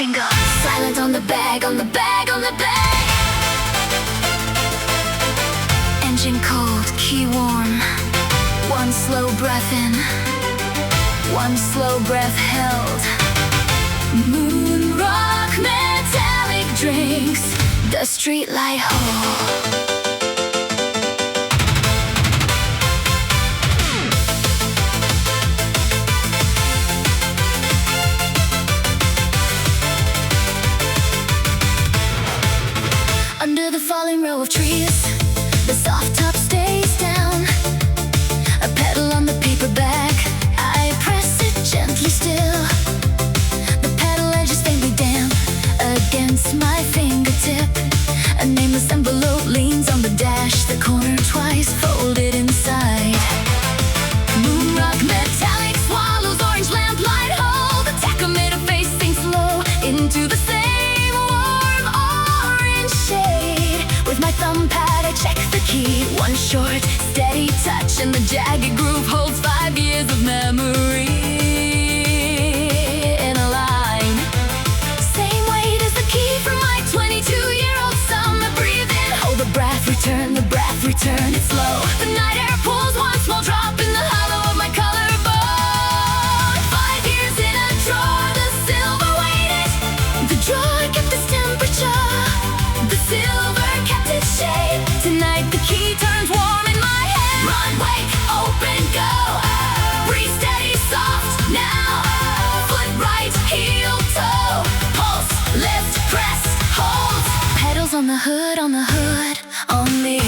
finger. Silent on the bag, on the bag, on the bag. Engine cold, key warm. One slow breath in, one slow breath held. Moon rock metallic drinks the streetlight hole. Under the falling row of trees, the soft top stays down. A pedal on the paper bag, I press it gently still. The pedal edge is faintly damp against my fingertip. A nameless envelope leans on the dash, the corner twice folded inside. Moon rock metallic swallows orange lamplight hole. The tachometer face sinks low into the same warm orange shade. With my thumb pad I check the key. One short, steady touch and the jagged groove holds 5 years of memory in a line. Same weight as the key from my 22-year-old summer. Breathe in, hold the breath, return it slow. The night air pulls one small drop in the hollow of my collarbone. 5 years in a drawer, the silver weighted. The drawer kept its temperature, the silver kept its shape. Tonight the key turns warm in my head. Run, wake, open, go. Breathe steady, soft now. Foot right, heel, toe. Pulse, lift, press, hold. Pedals on the hood, on me.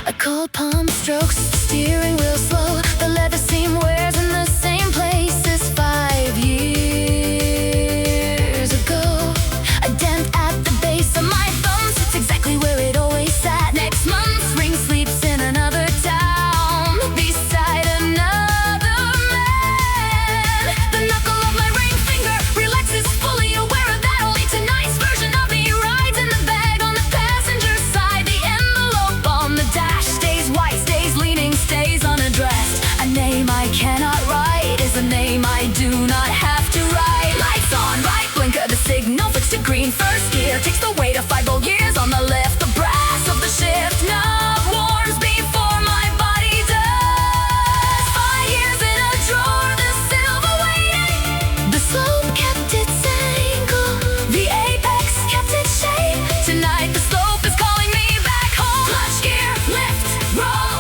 A cold palm strokes the steering wheel slow. The leather seam wears in the same place as 5 years ago. A dent at the base of my thumb sits exactly where it always sat. Next month's ring sleeps in another town, beside another man. The knuckle of my ring finger relaxes, fully aware of that. Only tonight's version of me rides in the bag on the passenger side. The envelope on the dash stays white, stays leaning, stays unaddressed. A name I cannot write is a name I do not have to write. Lights on, right blinker, the signal fixed to green. First gear takes the weight of 5 whole years on the left. The brass of the shift knob warms before my body does. 5 years in a drawer, the silver weighting. The slope kept its angle, the apex kept its shape. Tonight the slope is calling me back home. Clutch gear, lift, roll.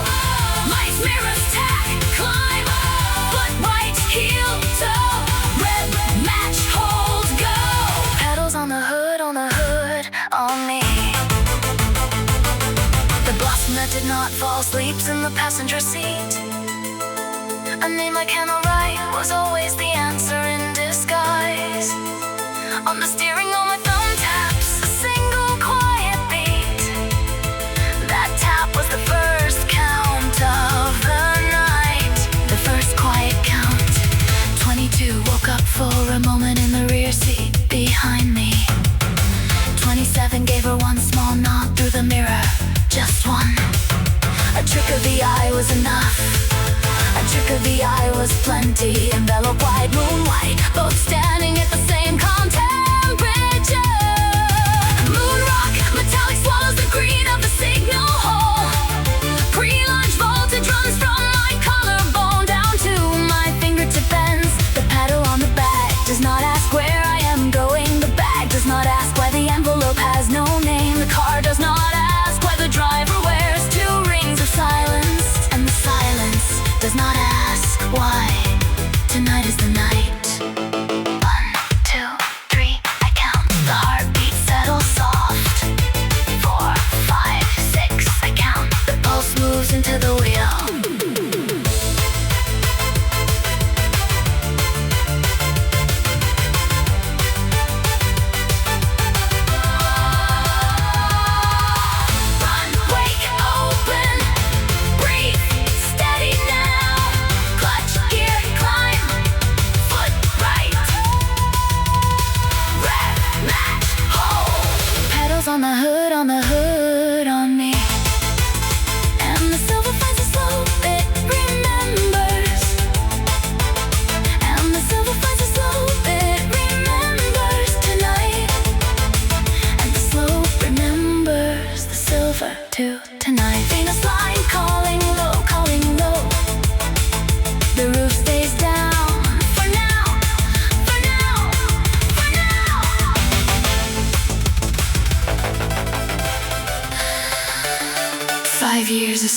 Lights, mirrors, tack, climb. Foot right, heel, toe. Red match, hold, go. Pedals on the hood, on me. The blossom that did not fall sleeps in the passenger seat. A name I cannot write was always the answer in disguise. On the steering wheel my thumb taps a single quiet beat. That tap was the first count of the night, the first quiet count. 22 woke up for a moment in the rear seat behind me. 27 gave her one small nod through the mirror, just one. A trick of the eye was enough. A trick of the eye was plenty. Envelope wide, moon white, both standing at the same calm temperature. Moon rock metallic swallows the green of the signal hole. Pre-launch voltage runs from my collarbone down to my fingertip ends. The pedal on the back does not ask where I am going. The bag does not ask why the envelope has no name. The car does not ask why the driver wears 2 rings of silence. And the silence does not ask why. Tonight is the night. 1, 2, 3,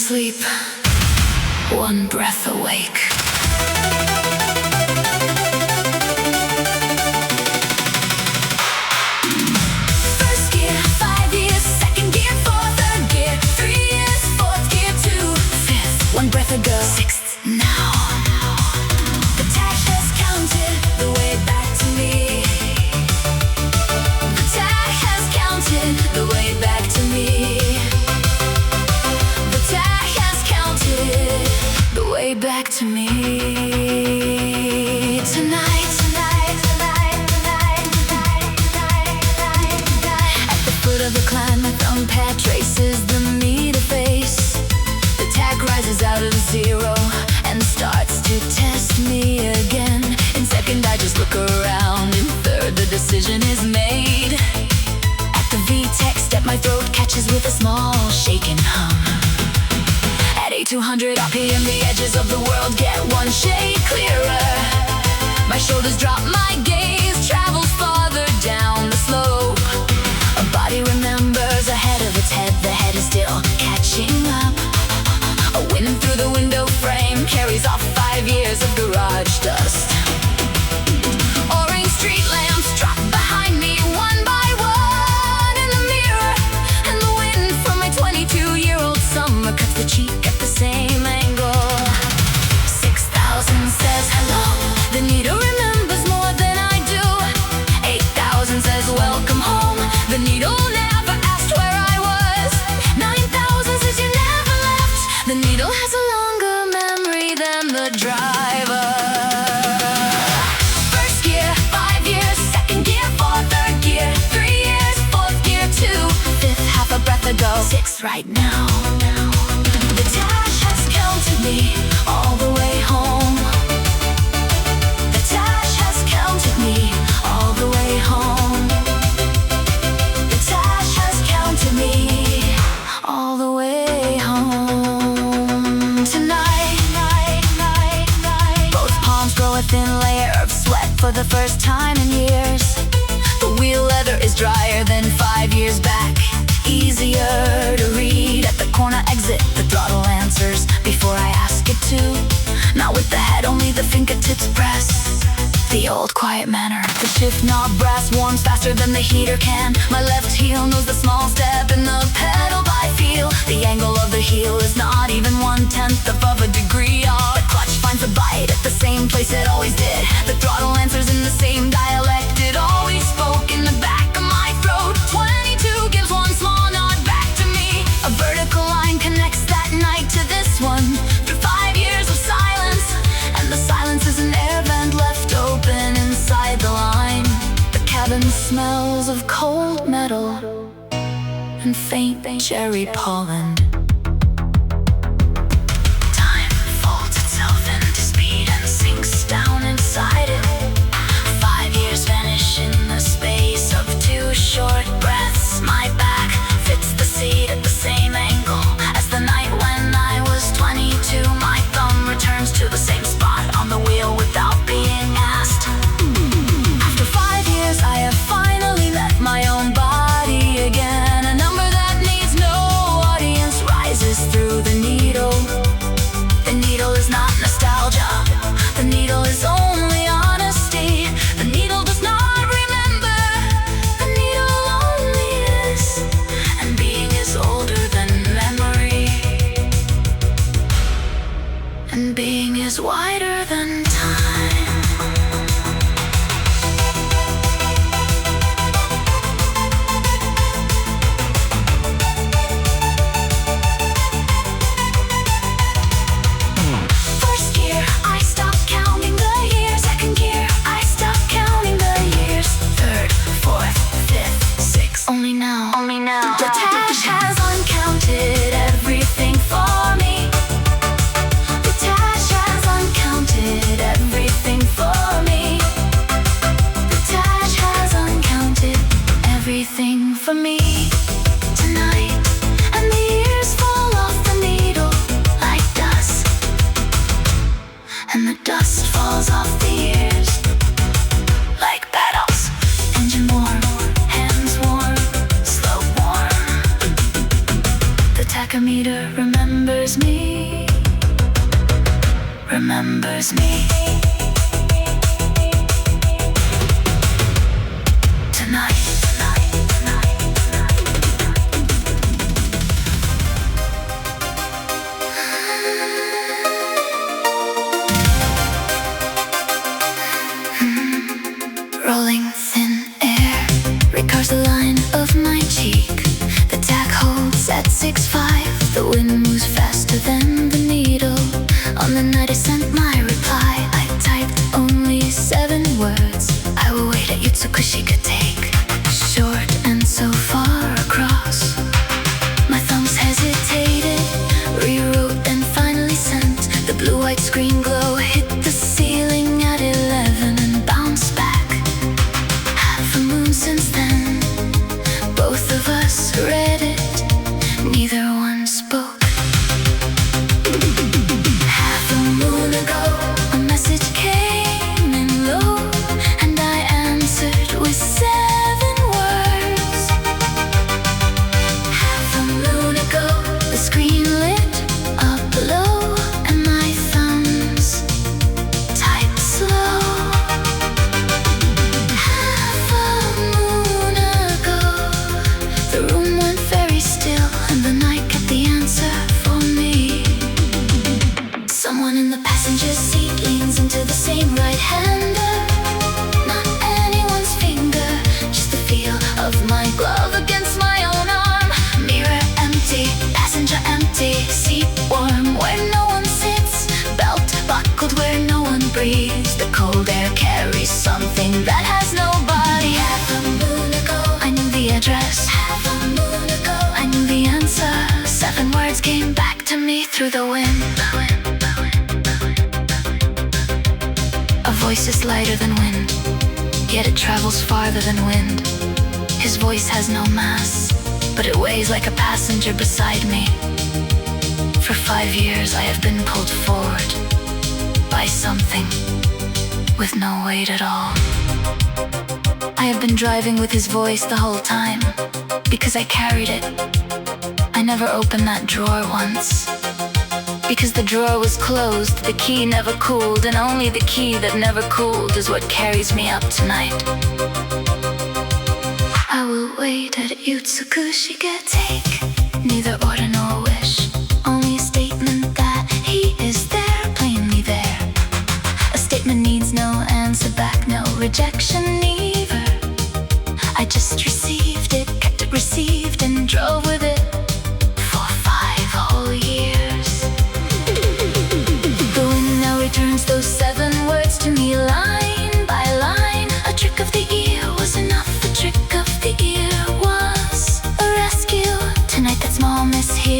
sleep, one breath awake. First gear, 5 years, second gear, 4th, third gear, 3 years, 4th gear, 2, 5th, one breath ago, 6th, now. The tag has counted the way back to me. The tag has counted the way back to me. The tag has counted the way back to me. Tonight, tonight, tonight, tonight, tonight, tonight, tonight, tonight. At the foot of the climb, my thumb pad traces the meter face. The tag rises out of zero and starts to test me again. In second, I just look around. In third, the decision is made. At the V-tech step, my throat catches with a small shaken hum. At 8200 RPM, the edges of the world get one shade clearer. My shoulders drop, my gaze travels farther down the slope. A body remembers ahead of its head, the head is still catching up. A wind through the window frame carries off 5 years of garage dust. Orange street lamps drop behind me one by one in the mirror. And the wind from my 22-year-old summer cuts the cheek at the same angle. 6,000 says hello. The needle remembers more than I do. 8,000 says welcome home. The needle never asked where I was. 9,000 says you never left. The needle has a longer memory than the driver. First gear, 5 years, second gear, 4th, third gear, 3 years, 4th gear, 2, 5th, half a breath ago, 6th right now. The dash has counted me all the way home. The dash has counted me all the way home. The dash has counted me all the way home. Tonight, both palms grow a thin layer of sweat for the first time in years. The wheel leather is drier than 5 years back. Easier to read at the corner exit. The throttle answers before I ask it to. Not with the head, only the fingertips press. The old quiet manner. The shift knob brass warms faster than the heater can. My left heel knows the small step in the pedal by feel. The angle of the heel is not even 1/10 of a degree off. The clutch finds the bite at the same place it always did. The throttle answers in the same dialect it always spoke in the back of my throat. 22 gives one small nod back to me. A vertical line connects that night to this one. Through 5 years of silence, and the silence is an air vent left open inside the line. The cabin smells of cold metal and faint cherry pollen. Time folds itself into speed and sinks down inside it. 5 years vanish in the space of 2 short breaths. My back fits the seat at the same angle as the night when I was 22. My thumb returns to the same spot on the wheel without being asked. After 5 years, I have finally met my own body again. A number that needs no audience rises through the needle. The needle is not nostalgia. The needle is only honesty. The needle does not remember. The needle only is. And being is older than memory. And being is wider than time. First gear, I stop counting the years. Second gear, I stop counting the years. Third, 4th, 5th, 6th. Only now. The dash has uncounted everything for me. The dash has uncounted everything for me. The dash has uncounted everything for me tonight. And the years fall off the needle like dust. And the dust falls off the years like petals. Engine warm, hands warm, slow warm. The tachometer remembers remembers me tonight. Rolling thin air recars the line of my cheek. The tack holds at 6'5". The wind moves faster than the needle. On the night I sent my reply, I typed only 7 words. I will wait at Yutsukushi could take. Short and so far across. My thumbs hesitated, rewrote and finally sent. The blue-white screen glow hit the ceiling at 11 and bounced back. Half a moon since then, both of us read it, neither one spoke. Half a moon ago, a message came in low, and I answered with 7 words. Half a moon ago, the screen lit up low, and my thumbs typed slow. Half a moon ago, the room went very still, and the night kept the answer for me. Someone in the passenger seat leans into the same right-hander. Not anyone's finger, just the feel of my glove against my own arm. Mirror empty, passenger empty, seat warm where no one sits, belt buckled where no one breathes. The cold air carries something that has no body. Half a moon ago, I knew the address. Half a moon ago, I knew the answer. 7 words came back to me through the wind. A voice is lighter than wind, yet it travels farther than wind. His voice has no mass, but it weighs like a passenger beside me. For 5 years I have been pulled forward by something with no weight at all. I have been driving with his voice the whole time, because I carried it. I never opened that drawer once, because the drawer was closed, the key never cooled, and only the key that never cooled is what carries me up tonight. I will wait at Yutsukushi get take, neither order nor wish, only a statement that he is there, plainly there. A statement needs no answer back, no rejection either. I just received it, kept it received, and drove with it for 5 whole years. The wind now returns those 7 words to me line by line. A trick of the ear was enough, a trick of the ear was a rescue. Tonight that small miss here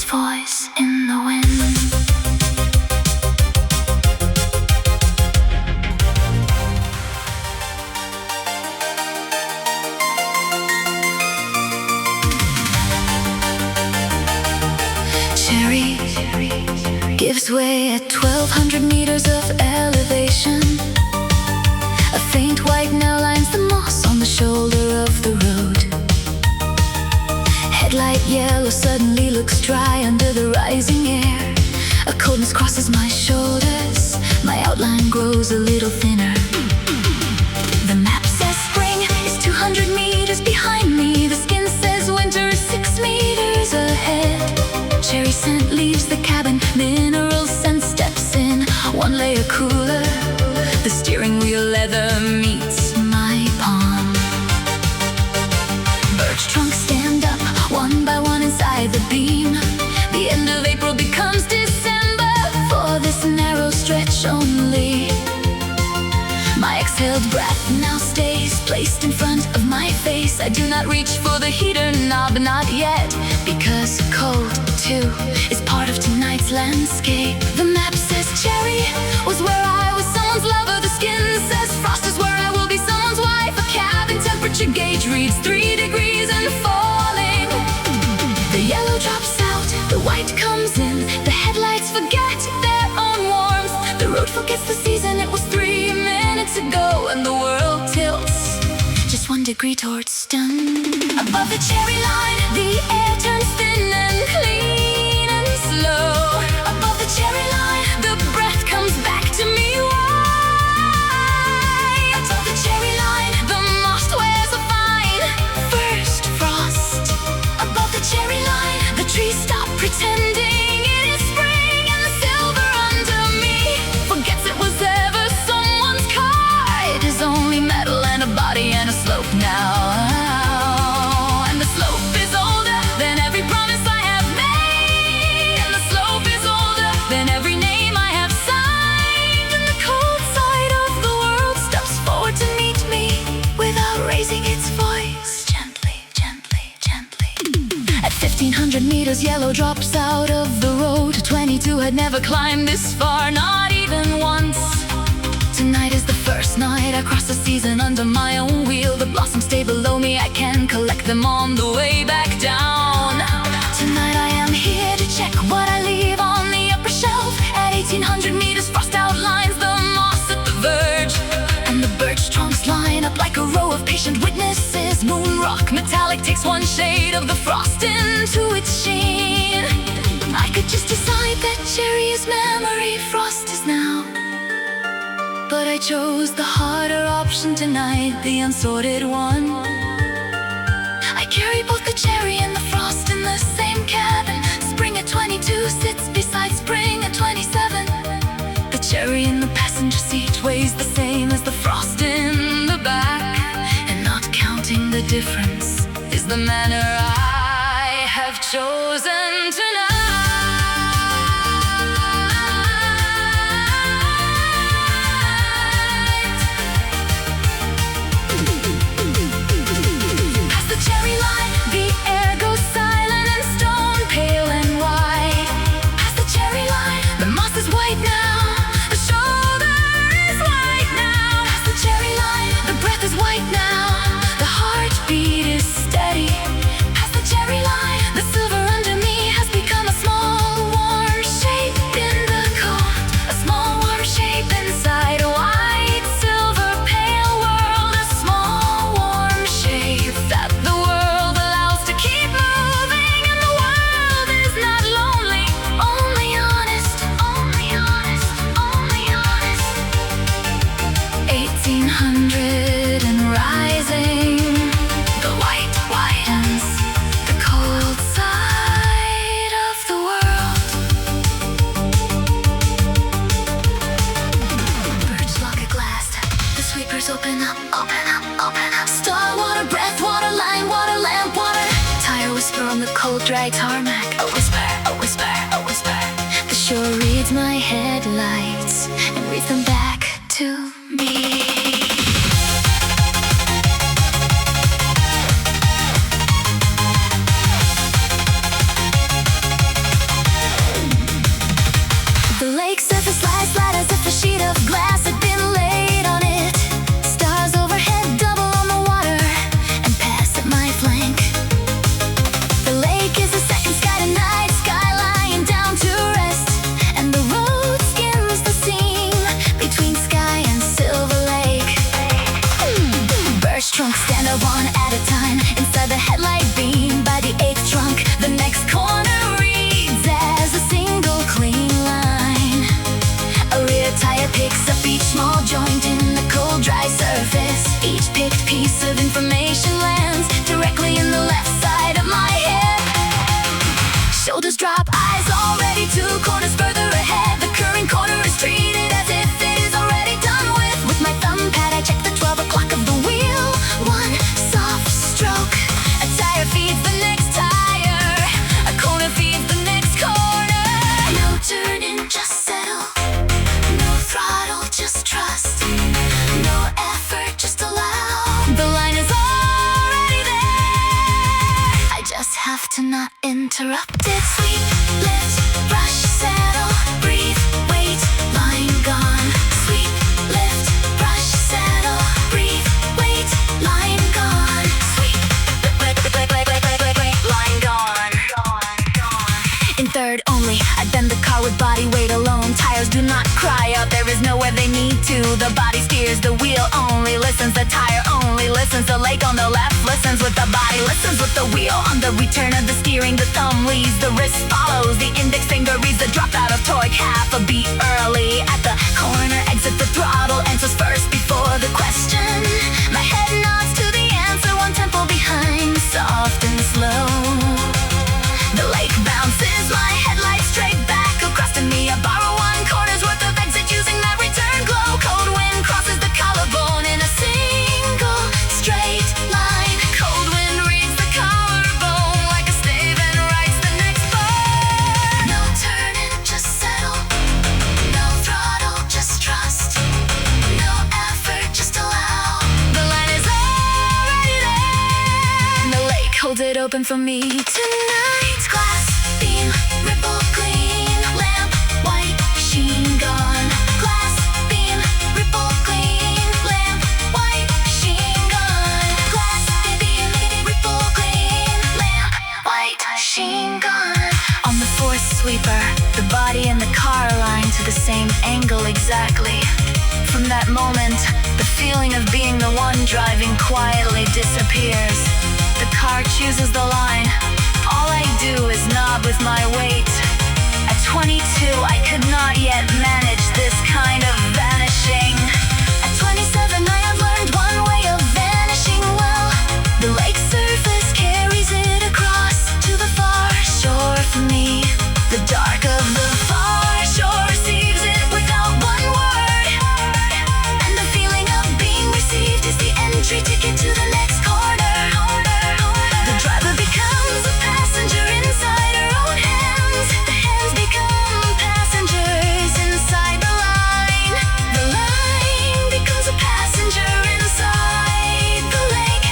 this voice in the wind. Cherry gives way at 1200 meters of elevation. A faint white now lines the moss on the shoulder of the road. Headlight yellow suddenly looks dry under the rising air. A coldness crosses my shoulders. My outline grows a little thinner. The map says spring is 200 meters behind me. The skin says winter is 6 meters ahead. Cherry scent leaves the cabin. Mineral scent steps in. One layer cooler. The steering wheel leather meets my palm. Birch trunks stand up one by one inside the beam. The end of April becomes December for this narrow stretch only. My exhaled breath now stays placed in front of my face. I do not reach for the heater knob, not yet, because cold too is part of tonight's landscape. The map says cherry was where I was someone's lover. The skin says frost is where I will be someone's wife. A cabin temperature gauge reads 3 degrees and falling. The yellow drops out, the white comes in. The headlights forget their own warmth. The road forgets the season, it was 3 minutes ago. And the world tilts just 1 degree towards stun. Above the cherry line, the air turns thin and clean and slow. Above the cherry line, the breath comes back to me. Why? Above the cherry line, the moss wears a fine first frost. Above the cherry line, the trees stop pretending it is spring. And the silver under me forgets it was ever someone's car. It is only metal and a body and a slope now. And the slope is older than every promise I have made. And the slope is older than every name I have signed. And the cold side of the world steps forward to meet me without raising its voice. Gently, gently, gently. At 1500 meters, yellow drops out of the road. 22 had never climbed this far, not even once. Tonight is the first night I cross the season under my own wheel. The blossoms stay below me, I can collect them on the way back down. Tonight I am here to check what I leave on the upper shelf. At 1800 meters, frost outlines the moss at the verge. And the birch trunks line up like a row of patient witnesses. Moon rock metallic takes 1 shade of the frost into its sheen. I could just decide that cherry is memory, frost is now. But I chose the harder option tonight, the unsorted one. I carry both the cherry and the frost in the same cabin. Spring at 22 sits beside spring at 27. The cherry in the passenger seat weighs the same as the frost in the back. And not counting the difference is the manner I have chosen tonight. Open up, open up, open up. Star water, breath water, line water, lamp water. Tire whisper on the cold, dry tarmac. A whisper, a whisper, a whisper. The shore reads my headlights and reads them back to me. to not interrupt it. Sweep, lift, brush, settle, breathe, wait, line gone. Sweep, lift, brush, settle, breathe, wait, line gone. Sweep, line gone. In third only, I bend the car with body weight alone. Tires do not cry out, there is nowhere they need to. The body steers, the wheel only listens. The tire only listens. The leg on the left listens with the body, listens with the wheel. On the return of the steering, the thumb leads, the wrist follows. The index finger reads the dropout of torque half a beat early. At the corner exit, the throttle answers first before the question. My head nods to the answer, one tempo behind, soft and slow. The lake bounces my headlights straight back across to me. I borrow one corner's worth of exit using that return glow. Cold wind crosses the collarbone in a single straight line. Cold wind reads the collarbone like a stave and writes the next bar. No turning, just settle. No throttle, just trust. No effort, just allow. The line is already there. And the lake holds it open for me tonight. Glass, beam, ripple, clean, lamp, white, sheen gone. Glass, beam, ripple, clean, lamp, white, sheen gone. Glass, beam, ripple, clean, lamp, white, sheen gone. On the fourth sweeper, the body and the car align to the same angle exactly. From that moment, the feeling of being the one driving quietly disappears. The car chooses the line. All I do is nod with my weight. At 22, I could not yet manage this kind of vanishing. At 27, I have learned one way of vanishing well. The lake surface carries it across to the far shore for me. The dark of the far shore receives it without one word. And the feeling of being received is the entry ticket to the next corner. The driver becomes a passenger inside her own hands. The hands become passengers inside the line. The line becomes a passenger inside the lake.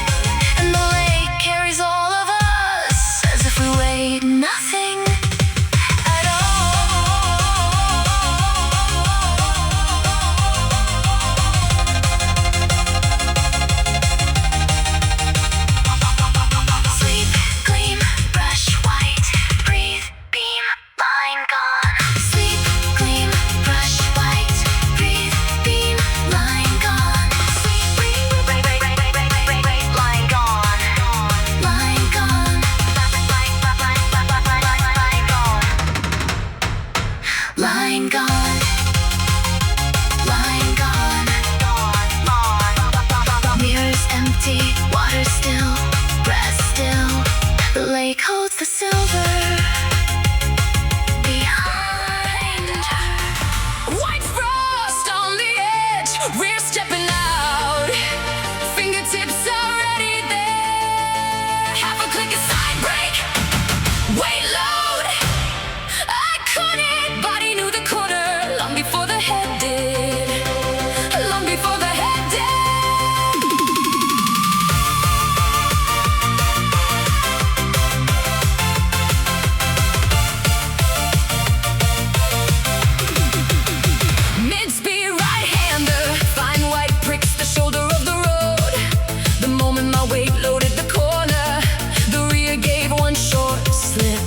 And the lake carries all of us as if we weighed nothing at all. Sleep, gleam, brush, white, breathe, beam, line gone. Sleep, gleam, brush, white, breathe, beam, line gone. Sleep, gleam, line gone. Line gone. Line gone. Line gone. Mirrors empty, water still, breath still. The lake holds the silver behind her. White frost on the edge, rear stepping out. Fingertips already there. Half a click, a side brake. Weight load. I caught it, body knew the corner long before the head did. Long before the head did. Mid-speed right-hander, fine white pricks the shoulder of the road. The moment my weight loaded the corner, the rear gave one short slip.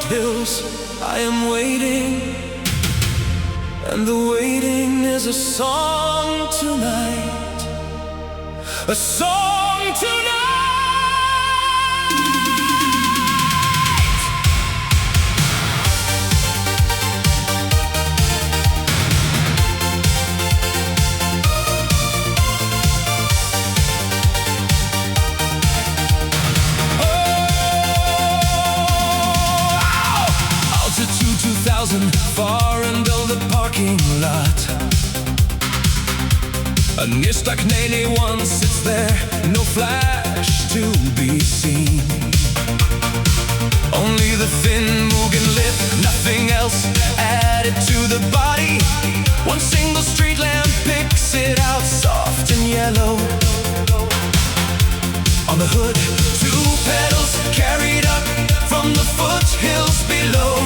foothills I am waiting, and the waiting is a song tonight, a song tonight. Far under the parking lot, a near stuck 981 sits there, no flash to be seen. Only the thin Mugen lip, nothing else added to the body. One single street lamp picks it out, soft and yellow. On the hood, 2 pedals carried up from the foothills below.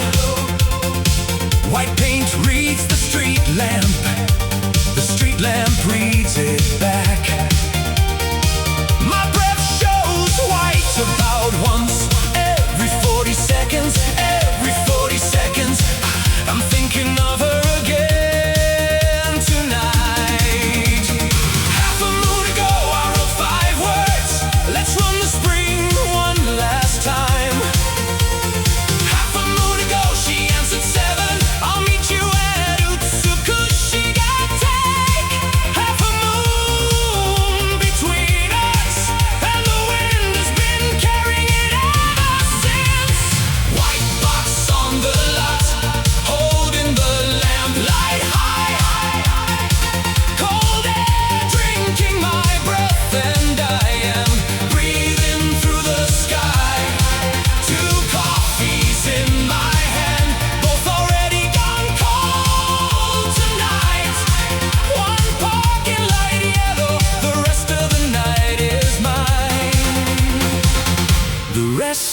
White paint reads the street lamp, the street lamp reads it back. My breath shows white about once every 40 seconds, every 40 seconds. I'm thinking of her again tonight. Half a moon ago I wrote 5 words, let's run the spring one last time. Half a moon ago she answered 7.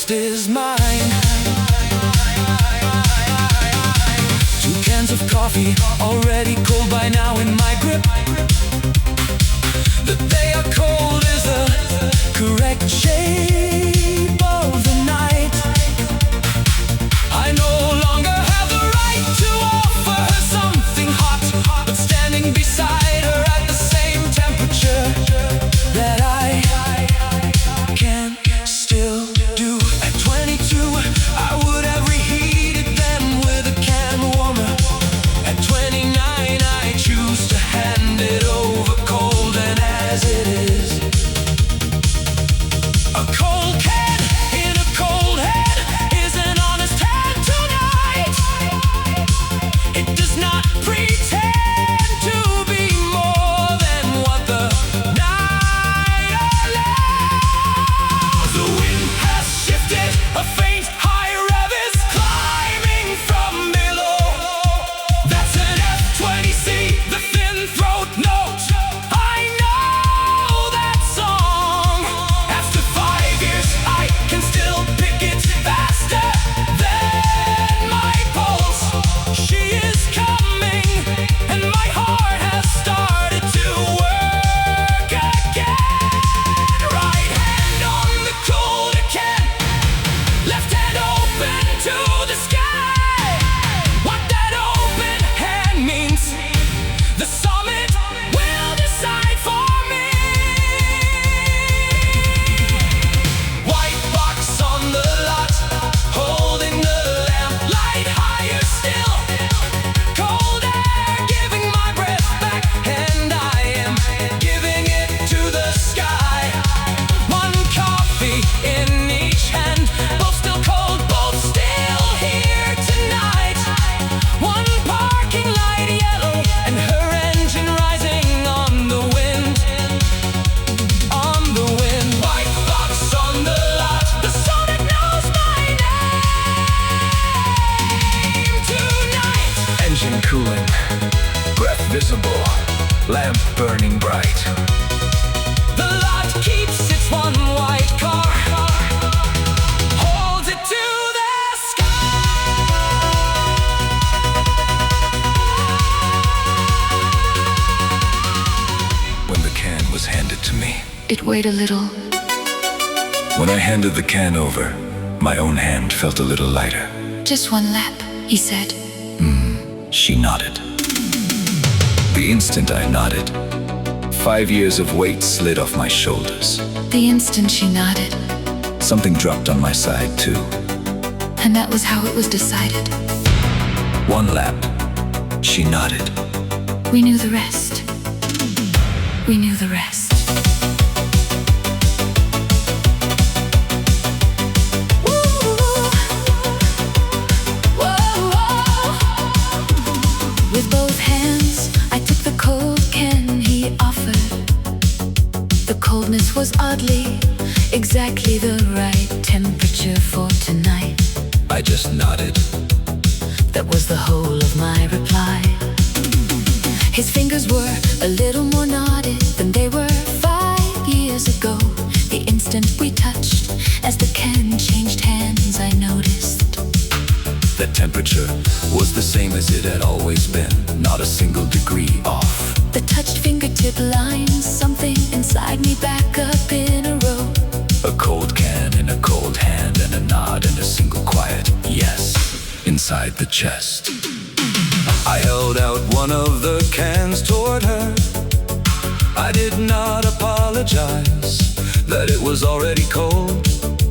Is mine. 2 cans of coffee already cold by now in my grip. That they are cold is the correct shape of the night. I no longer have the right to offer her something hot, but standing beside her at the same temperature that I can still do. I would have reheated them with a can warmer. At 29 I choose to hand it over cold and as it is. A cold can in a cold head is an honest hand tonight. It does not pretend to be more than what the night allows. The wind has shifted, a faint high rev is climbing from below. That's an F20C, the thin throat note. I know that song. After 5 years I can still pick it faster than my pulse. She is coming and my heart has started to work again. Right hand on the colder can, left hand open to the sky. What that open hand means, the summit will decide for me. White box on the lot, holding the lamp light higher still. Cold air giving my breath back, and I am giving it to the sky. 1 coffee in each hand, both still cold, both still here tonight. 1 parking light yellow, and her engine rising on the wind, on the wind. White box on the lot, the sun that knows my name tonight. Engine cooling, breath visible, lamp burning bright. The lot keeps its 1 white car, holds it to the sky. When the can was handed to me, It weighed a little. when I handed the can over, my own hand felt a little lighter. Just one lap, he said. She nodded. The instant I nodded, 5 years of weight slid off my shoulders. The instant she nodded, Something dropped on my side too. and that was how it was decided. 1 lap. She nodded. We knew the rest. We knew the rest. With both hands, I took the cold can he offered. The coldness was oddly exactly the right temperature for tonight. I just nodded. That was the whole of my reply. His fingers were a little more knotted than they were 5 years ago. The instant we touched, as the can changed hands, I noticed The temperature was the same as it had always been, not a single degree off. the touched fingertip lines, something inside me back up in a row. A cold can in a cold hand and a nod and a single quiet yes inside the chest. I held out one of the cans toward her. I did not apologize that it was already cold.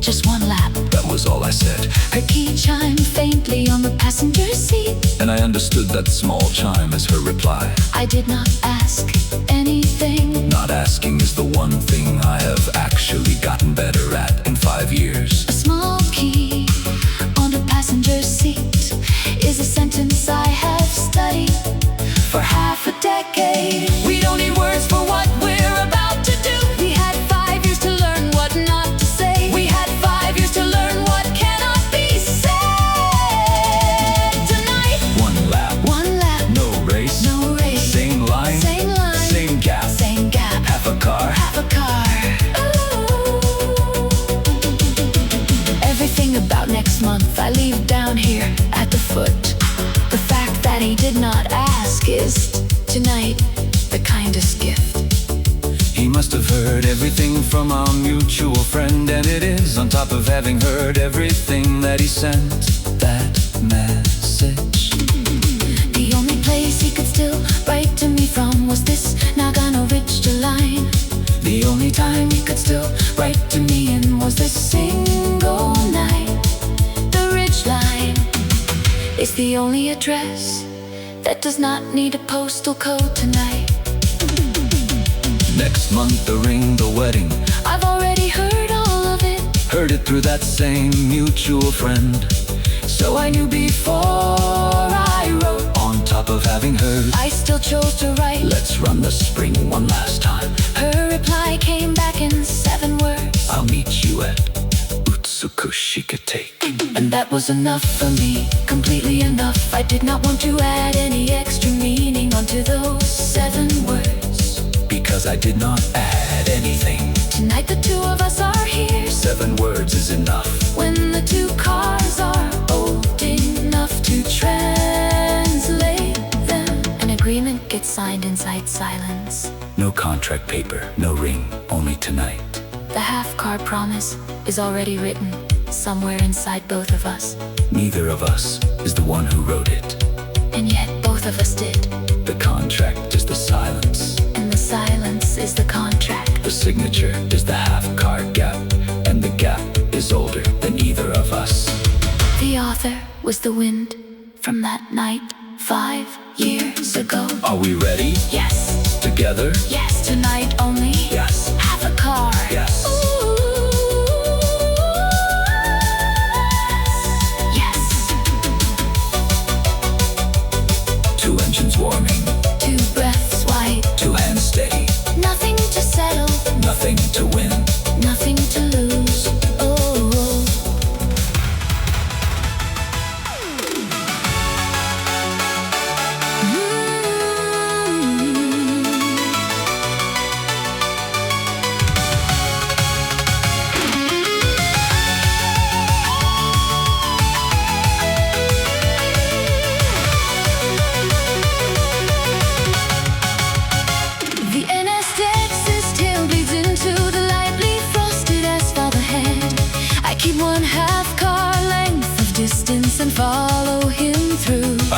Just one lap. That was all I said, Her key chimed faintly on the passenger seat. and I understood that small chime as her reply. I did not ask anything. Not asking is the one thing I have actually gotten better at in 5 years. A small key on the passenger seat is a sentence I have studied for half a decade. We don't need words for what we're about to do. We had 5 years to learn what not to say. We had 5 years to learn what cannot be said. Tonight, 1 lap, 1 lap, no race, no race, same line, same line, same gap, same gap, half a car. half a car. Ooh. Everything about next month I leave down here at the foot. The fact that he did not ask is, tonight, the kindest gift. He must have heard everything from our mutual friend, and it is on top of having heard everything that he sent that message. The only place he could still write to me from was this Nagano Ridge line. The only time he could still write to me in was this single night. The ridge line is the only address that does not need a postal code tonight. Next month the ring, the wedding, I've already heard all of it, heard it through that same mutual friend. so I knew before I wrote. On top of having heard, I still chose to write. let's run the spring one last time. Her reply came back in 7 words, I'll meet you at Utsukushikatake. and that was enough for me, completely enough. I did not want to add any extra meaning onto those 7 words. Because I did not add anything. Tonight the 2 of us are here. 7 words is enough. When the 2 cars are old enough to translate them, an agreement gets signed inside silence. No contract paper, no ring, only tonight. The half-car promise is already written somewhere inside both of us. Neither of us is the one who wrote it. And yet both of us did. The contract is the silence. And the silence is the contract. The signature is the half-car gap, and the gap is older than either of us. The author was the wind from that night 5 years ago. Are we ready? Yes, Together? yes, tonight only. Yes. Half a car. Yes. Ooh. Yes. 2 engines warming, 2 breaths white. 2 hands steady, Nothing to settle, nothing to win. nothing to lose. Oh.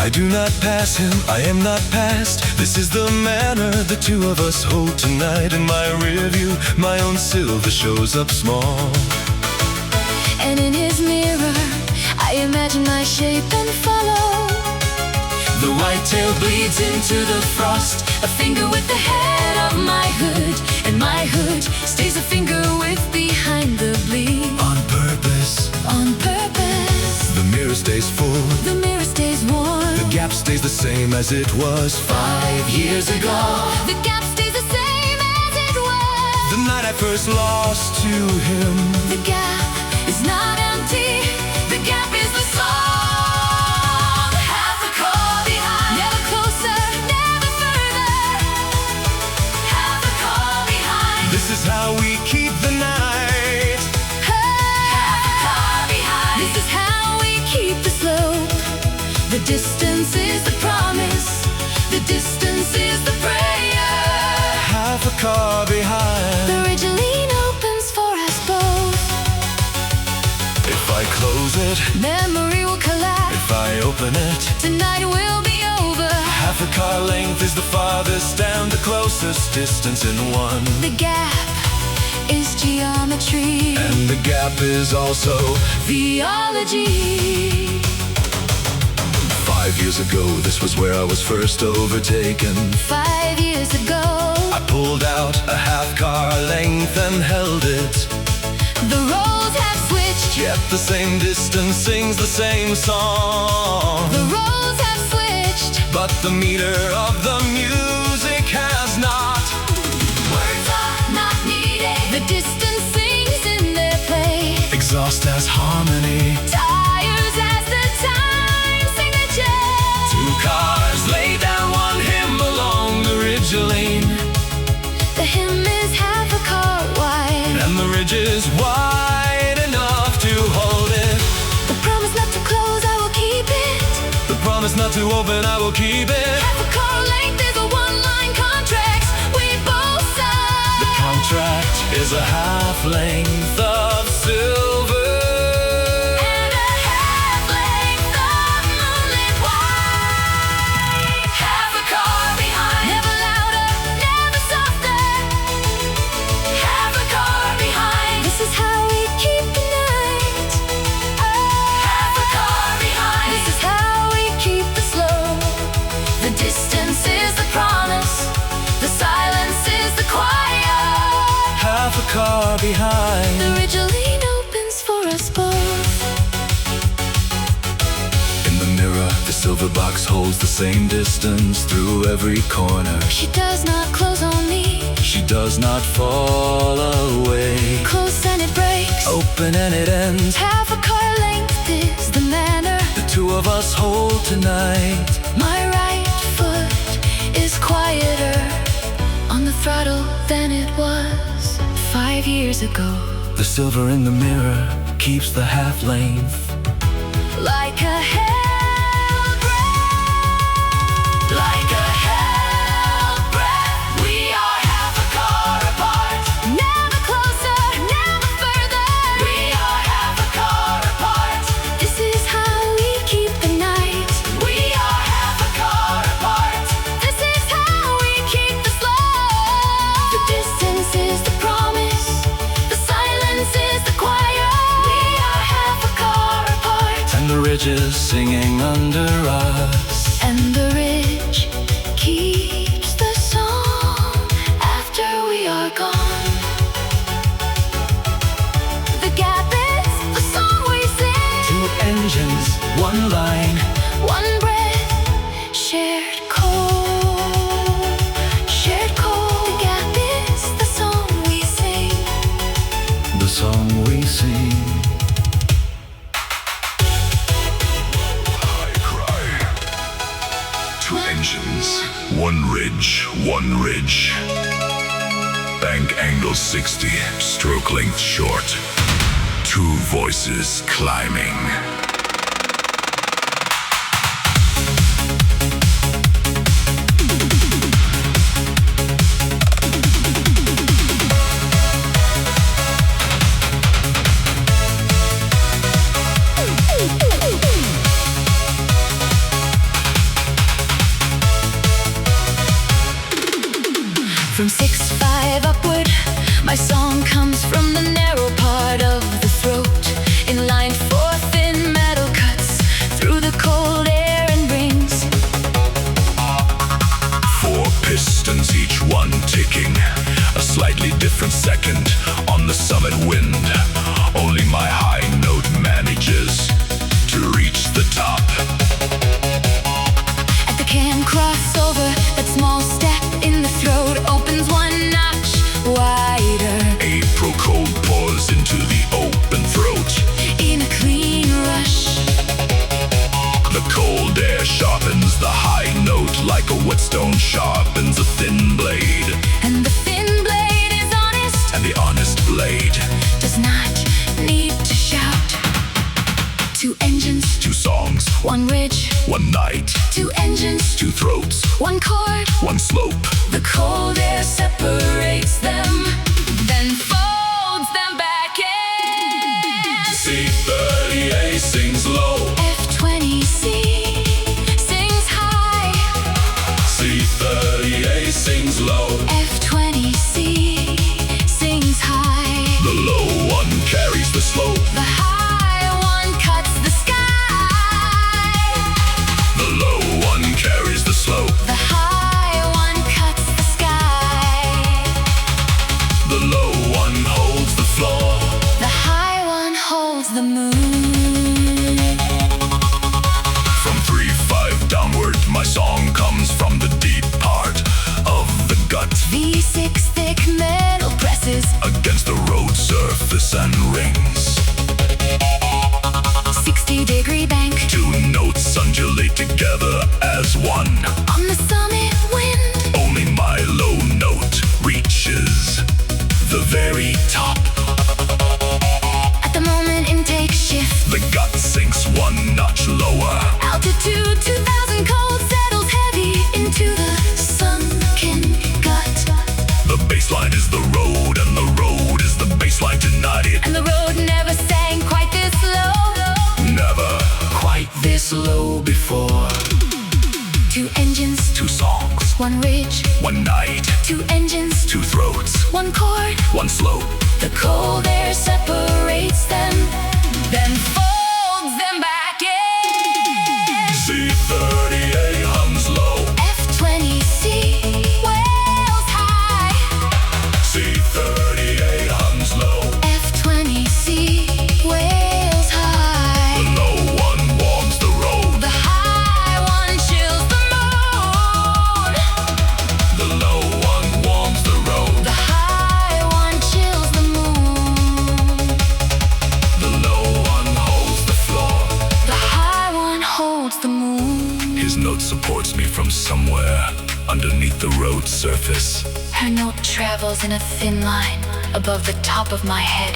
I do not pass him, I am not past. This is the manner the two of us hold tonight. In my rear view, my own silver shows up small. And in his mirror, I imagine my shape and follow. The white tail bleeds into the frost. A finger with the head of my hood, and my hood stays a finger with behind the bleed. On purpose, On purpose, the mirror stays full. the mirror stays warm. The gap stays the same as it was 5 years ago. The gap stays the same as it was. The night I first lost to him. The gap is not empty. The gap is the song. Half a car behind. Never closer, never further. Half a car behind. This is how we keep the night. Half a car behind. This is how we keep the slope. The distance is the promise. The distance is the prayer. Half a car behind. The ridgeline opens for us both. If I close it, Memory will collapse. if I open it, Tonight will be over. half a car length is the farthest and the closest distance in one. The gap is geometry. And the gap is also Theology. 5 years ago, this was where I was first overtaken. 5 years ago, I pulled out a half car length and held it. the roles have switched. Yet the same distance sings the same song. The roles have switched. But the meter of the music has not. Words are not needed. The distance sings in their play. Exhaust as harmony. Tires as the time signature. Two cars lay down one hymn along the ridge lane. The hymn is half a car wide. And the ridge is wide enough to hold it. The promise not to close, I will keep it. The promise not to open, I will keep it. Half a car length is a one-line contract we both sign. The contract is a half length of silver. And a half length of moonlit white. Half a car behind. Never louder, never softer. Half a car behind. This is how we keep the night. Half a car behind. This is how we keep the slow. The distance is the promise. The silence is the quiet. Half a car behind. The ridgeline opens for us both. In the mirror, the silver box holds the same distance through every corner. She does not close on me. She does not fall away. Close and it breaks. Open and it ends. Half a car length is the manner. The two of us hold tonight. My right foot is quieter on the throttle than it was 5 years ago. The silver in the mirror keeps the half length. Like a hell breath. Like a hell breath. We are half a car apart. Never closer, never further. We are half a car apart. This is how we keep the night. We are half a car apart. This is how we keep the slow. The distance is the promise. The silence is the quiet. We are half a car apart. And the ridge is singing under us. And the ridge keeps the song after we are gone. The gap is the song we sing. Two engines, one line. One breath, shared cold. Shared cold. The gap is the song we sing. The song we sing. Two engines, one ridge. Bank angle 60, stroke length short. Two voices climbing. From 6/5 upward, my song comes from the narrow part of the throat, in line for thin metal cuts through the cold air and rings. 4 pistons, each one ticking a slightly different second on the summit wind. Only my high note manages to reach the top. At the can crossover, that small step in the throat opens one notch wider. April cold pours into the open throat. In a clean rush, The cold air sharpens the high note like a whetstone sharpens a thin blade. and the thin blade is honest, And the honest blade, does not need to shout. 2 engines, 2 songs, 1 ridge, 1 night, 2 engines, 2 throats, 1 chord. 1 slope. The cold air separates them, then folds them back in. C30A sings low, F20C sings high. C30A sings low. F20C sings high. The low one carries the slope. The high one cuts the sky. The low one carries the slope. The high one cuts the sky. The low one holds the floor. The high one holds the moon. From 3/5 downward, my song comes from the deep part of the gut, V6 thick metal presses against the road surface and rings. 60-degree bank 2 notes undulate together as one. on the summit wind. Only my low note reaches the very top. At the moment intake shift, The gut sinks 1 notch lower. altitude 2000 cold settles heavy into the sunken gut. The baseline is the road, and the road is the baseline tonight. And the road never sang quite this low. Never quite this low before. 2 engines, 2 songs, 1 ridge, 1 night, 2 engines, 2 throats, 1 chord. 1 slope. The cold air separates them, then folds them back in. C30A hums low. F20C wails high. C30A hums low. F20C wails high. The low one warms the road. The high one chills the moon. The low one warms the road. The high one chills the moon. The low one holds the floor. The high one holds the moon. His note supports me from somewhere underneath the road surface. Her note travels in a thin line above the top of my head.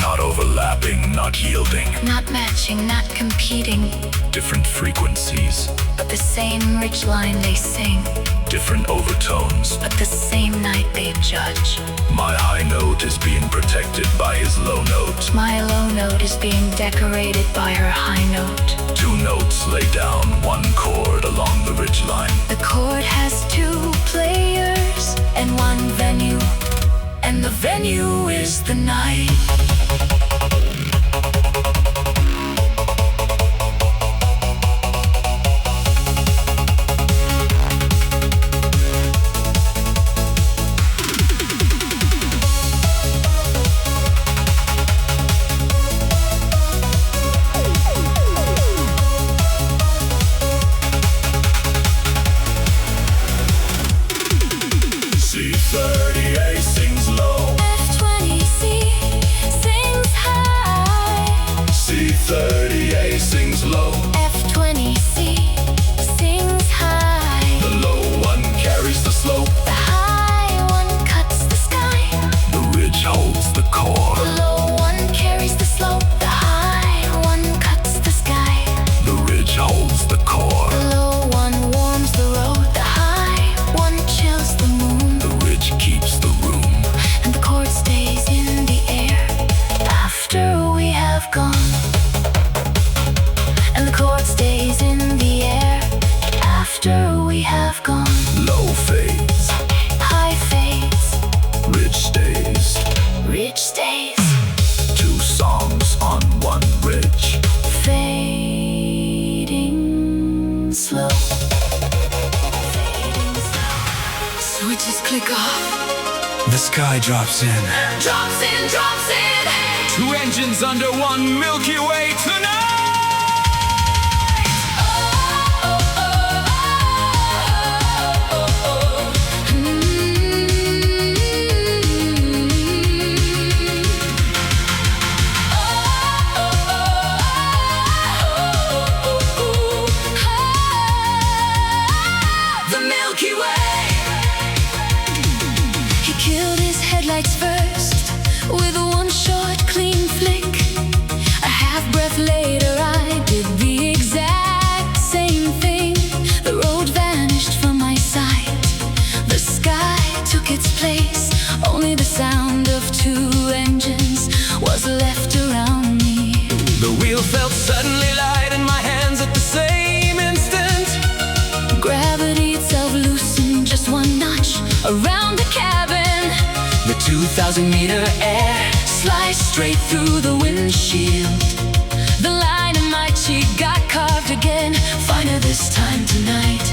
Not overlapping, not yielding. Not matching, not competing, Different frequencies, but the same rich line they sing. different overtones. But the same night they judge. My high note is being protected by his low note. My low note is being decorated by her high note. 2 notes lay down 1 chord along the ridgeline. The chord has 2 players and 1 venue, and the venue is the night. C30A sings low. F20C sings high. C30A sings low. F20C sings high. The low one carries the slope. The high one cuts the sky. The ridge holds the core. The low one carries the slope. The high one cuts the sky. The ridge holds the core. The low one warms the road. The high one chills the moon. The ridge keeps the room. And the chord stays in the air after we have gone. And the chord stays in the air after we have gone. Low fades, High fade, Switches click off. The sky drops in. Drops in, drops in. Two engines under one Milky Way tonight. The Milky Way. He killed his headlights first with one short clean flick. A half breath later I did the exact same thing. The road vanished from my sight. The sky took its place. Only the sound of two engines was left around me. The wheel felt suddenly light in my hands at the same instant. Gravity itself loosened just one notch around the cabin. The 2,000-meter air Sliced straight through the windshield. The line in my cheek got carved again. Finer this time tonight.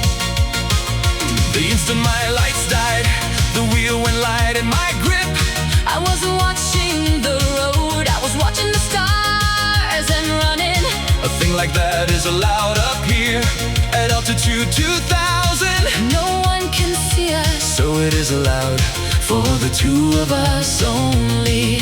The instant my lights died, the wheel went light in my grip. I wasn't watching the road, I was watching the stars and running. A thing like that is allowed up here at altitude 2,000. No one can see us, So it is allowed for the two of us only.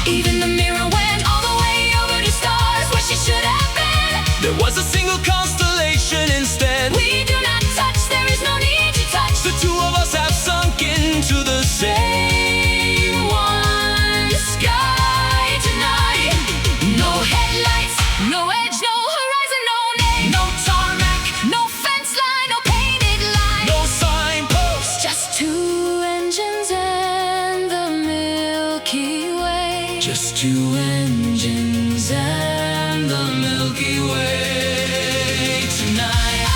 Even the mirror went all the way over to stars where she should have been. There was a single constellation instead. We do not touch, there is no need to touch. The two of us have sunk into the same One sky tonight. No headlights, no edge, no horizon, no name. No tarmac, No fence line, no painted line. no signpost. Just two engines and the Milky Way. Just two engines and the Milky Way tonight.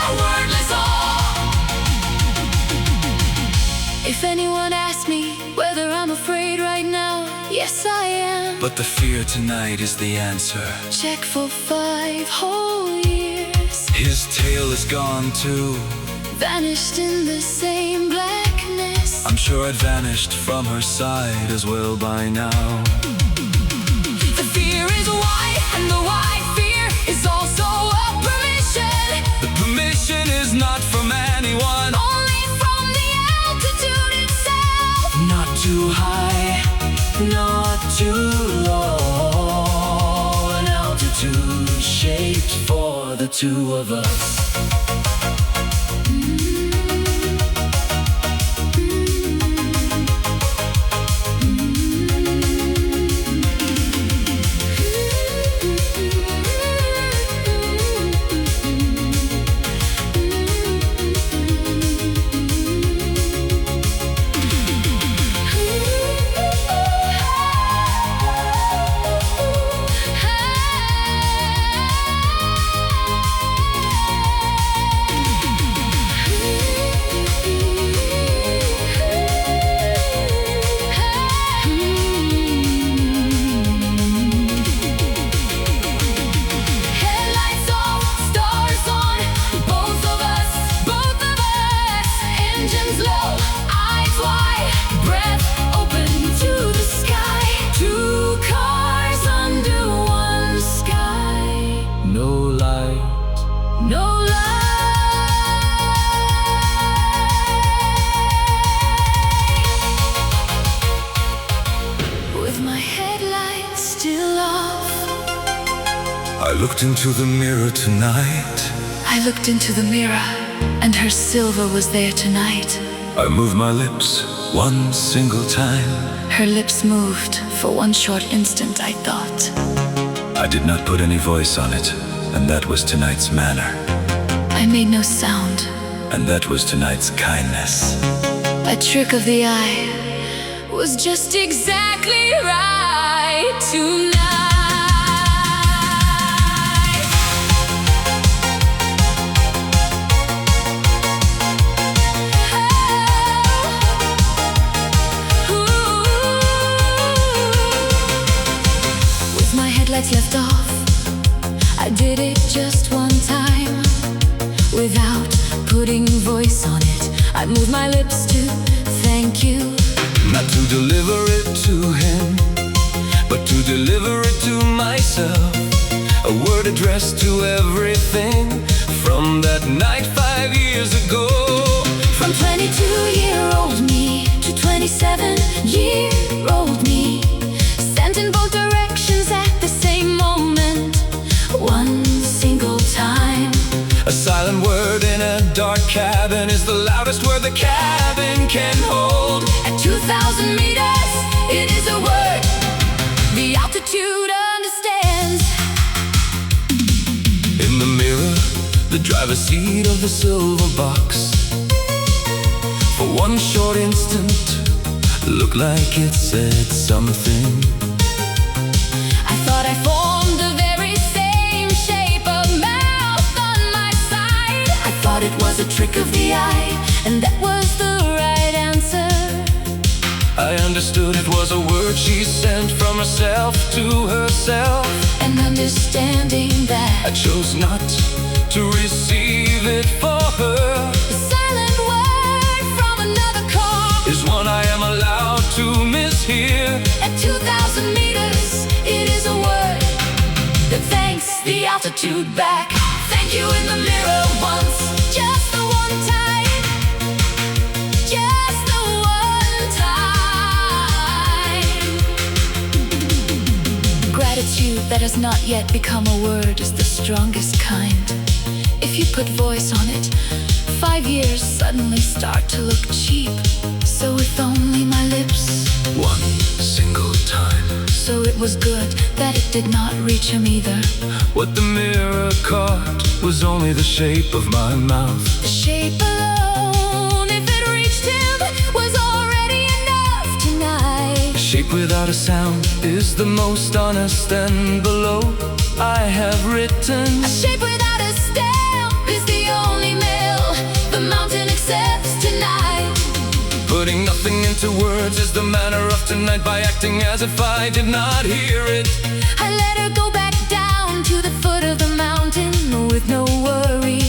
A wordless awe. If anyone asks me whether I'm afraid right now, yes I am. But the fear tonight is the answer. Check for 5 whole years. His tail is gone too. Vanished in the same blackness. I'm sure it vanished from her side as well by now. The fear is wide, and the wide fear is also a permission. The permission is not from anyone. Only from the altitude itself. Not too high, not too low. An altitude shaped for the two of us. Headlights off, stars on, both of us, engines low, eyes wide, breath open to the sky. Two cars under one sky. No light, No light. With my headlights still off, I looked into the mirror tonight. I looked into the mirror, and her silver was there tonight. I moved my lips one single time. Her lips moved for one short instant, I thought. I did not put any voice on it, and that was tonight's manner. I made no sound. And that was tonight's kindness. A trick of the eye was just exactly right tonight. putting voice on it. I'd move my lips to thank you. Not to deliver it to him, but to deliver it to myself. A word addressed to everything from that night 5 years ago. From 22-year-old me to 27-year-old me, sent in both directions at the same moment, one single time. A silent word in a dark cabin is the loudest word the cabin can hold. At 2,000 meters, it is a word the altitude understands. In the mirror, the driver's seat of the silver box, for one short instant, looked like it said something. I thought I formed the very same shape of mouth on my side. I thought it was a trick of the eye, and that was the right answer. I understood it was a word she sent from herself to herself. And understanding that I chose not to receive it for her. the silent word from another car Is one I am allowed to mishear. at 2,000 meters, it is a word that thanks the altitude back. Thank you in the mirror once, just the one time, just the one time. Gratitude that has not yet become a word is the strongest kind. If you put voice on it, 5 years suddenly start to look cheap. So with only my lips, One single time. so it was good that it did not reach him either. What the mirror caught was only the shape of my mouth. The shape alone, if it reached him, was already enough tonight. A shape without a sound is the most honest, and below I have written A shape without a stamp is the only mail the mountain accepts tonight. putting nothing into words is the manner of tonight. By acting as if I did not hear it, I let her go back down to the foot of the mountain with no worry.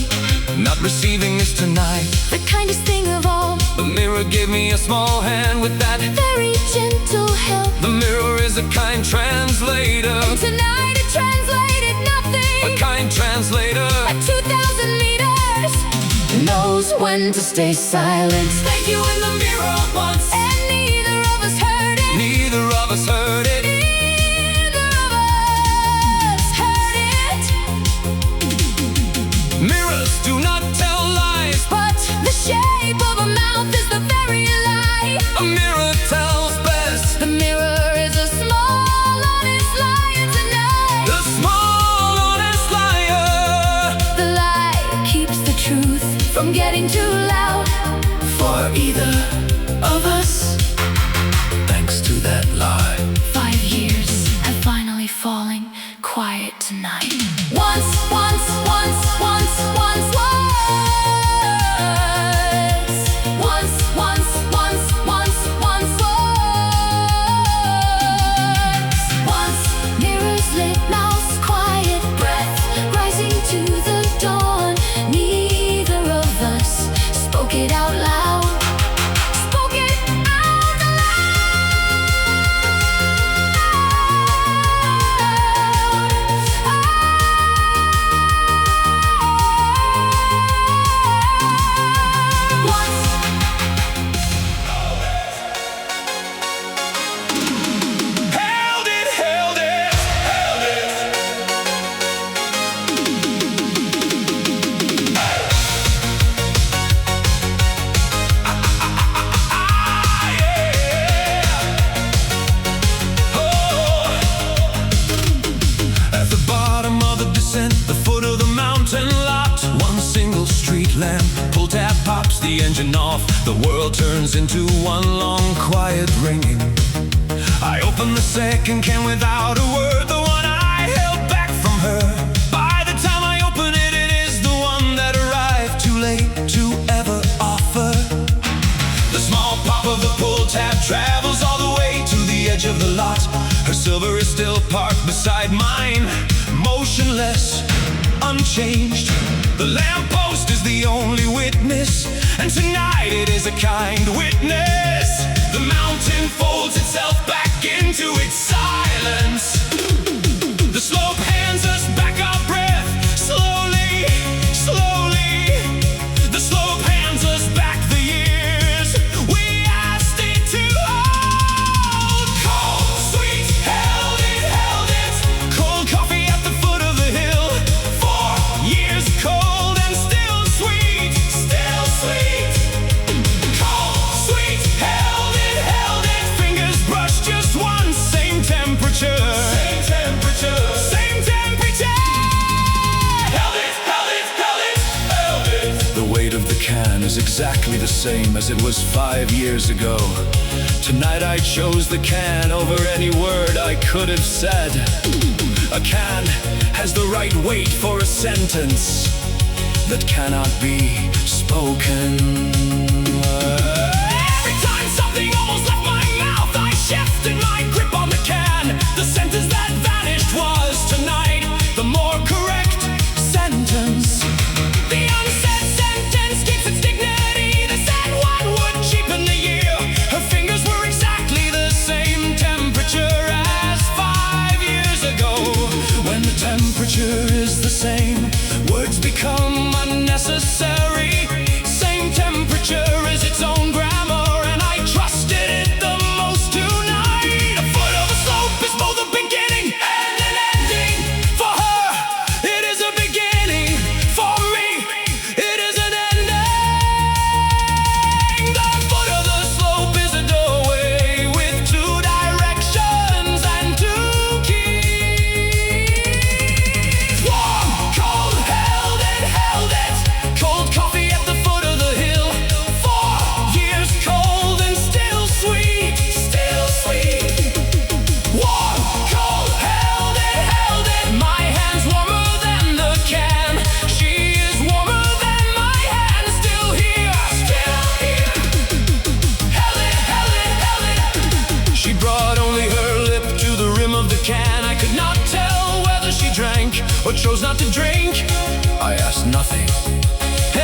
not receiving is tonight. The kindest thing of all, The mirror gave me a small hand with that. very gentle help. The mirror is a kind translator. And tonight it translated nothing. A kind translator. At 2,000 meters, knows when to stay silent. Thank you in the mirror once. And neither of us heard it. Neither of us heard it. Neither of us heard it. Mirrors do not tell lies. But the shape of a mouth is the very lie. A mirror tells best. The mirror is a small, honest liar tonight. The small honest liar. The lie keeps the truth from getting too loud for either of us. Thanks to that lie. 5 years have finally fallen quiet tonight. Once, once, once, once, once, once. Once, once, once, once, once, once. Once, mirrors lit, mouths quiet, breath rising to the dawn. Neither of us spoke it out loud. Spoke it out loud. Once. Held it, held it, held it. At the bottom of the descent, the foot of the mountain lot, one single street lamp, pull tab pops the engine off. The world turns into one long quiet ringing. I open the second can without a word, the one I held back from her. By the time I open it, it is the one that arrived too late to ever offer. The small pop of the pull tab travels all the way to the edge of the lot. Her silver is still parked beside mine, motionless, unchanged. The lamppost is the only witness is a kind witness. The mountain folds itself back into its silence. The slope hands us back our breath, slowly, slowly. The slope hands us back the years we asked it to hold. Cold, sweet, held it. Cold coffee at the foot of the hill. 4 years cold and still sweet, still sweet. Cold, sweet, held it. Fingers brushed just once, same temperature. Same temperature. Same temperature. Held it. The weight of the can is exactly the same as it was 5 years ago. Tonight I chose the can over any word I could have said. A can has the right weight for a sentence that cannot be spoken. Every time something almost left my mouth, I shifted my grip on the can. The sentence that vanished was tonight the more correct sentence. The unsaid sentence keeps its dignity. The said one would cheapen the year. Her fingers were exactly the same temperature as 5 years ago. When the temperature is the same, words become unnecessary. Same temperature is its own grammar, and I trusted it the most tonight. A foot of a slope is both a beginning and an ending. For her, it is a beginning. For me, it is an ending. The foot of the slope is a doorway with 2 directions and 2 keys. Warm, cold, held it. Cold coffee at the foot of the hill. 4 years cold and still sweet, still sweet. Warm, cold, held it. My hand's warmer than the can. She is warmer than my hand. Still here, Held it. She brought only her lip to the rim of the can. I could not tell whether she drank or chose not to drink. I asked nothing,